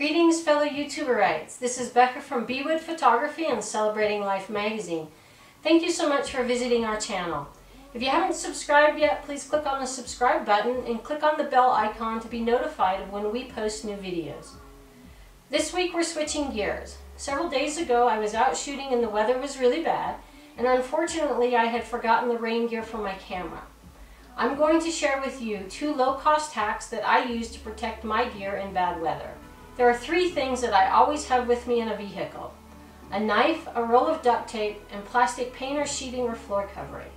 Greetings, fellow YouTuberites. This is Becca from BWoodPhotography and Celebrating Life magazine. Thank you so much for visiting our channel. If you haven't subscribed yet, please click on the subscribe button and click on the bell icon to be notified of when we post new videos. This week we're switching gears. Several days ago I was out shooting and the weather was really bad, and unfortunately I had forgotten the rain gear for my camera. I'm going to share with you 2 low-cost hacks that I use to protect my gear in bad weather. There are 3 things that I always have with me in a vehicle: a knife, a roll of duct tape, and plastic paint or sheeting or floor covering.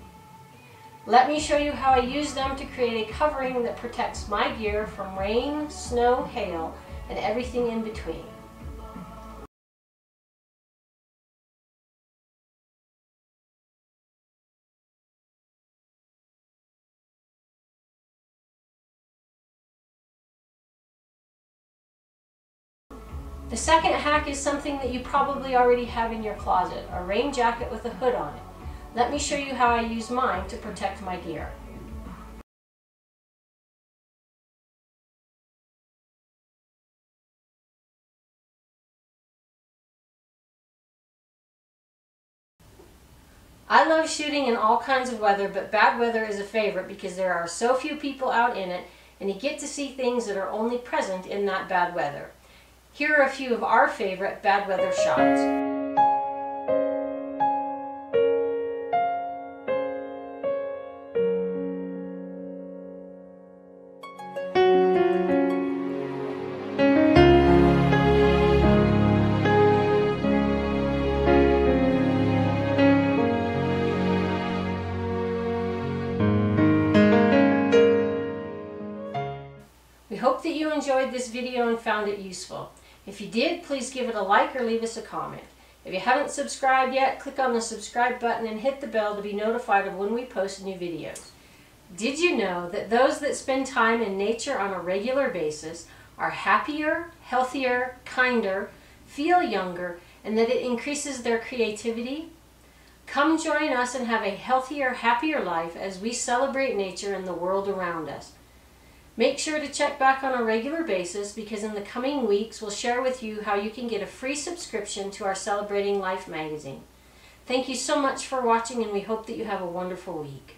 Let me show you how I use them to create a covering that protects my gear from rain, snow, hail, and everything in between. The second hack is something that you probably already have in your closet, a rain jacket with a hood on it. Let me show you how I use mine to protect my gear. I love shooting in all kinds of weather, but bad weather is a favorite because there are so few people out in it, and you get to see things that are only present in that bad weather. Here are a few of our favorite bad weather shots. We hope that you enjoyed this video and found it useful. If you did, please give it a like or leave us a comment. If you haven't subscribed yet, click on the subscribe button and hit the bell to be notified of when we post new videos. Did you know that those that spend time in nature on a regular basis are happier, healthier, kinder, feel younger, and that it increases their creativity? Come join us and have a healthier, happier life as we celebrate nature and the world around us. Make sure to check back on a regular basis because in the coming weeks we'll share with you how you can get a free subscription to our Celebrating Life magazine. Thank you so much for watching, and we hope that you have a wonderful week.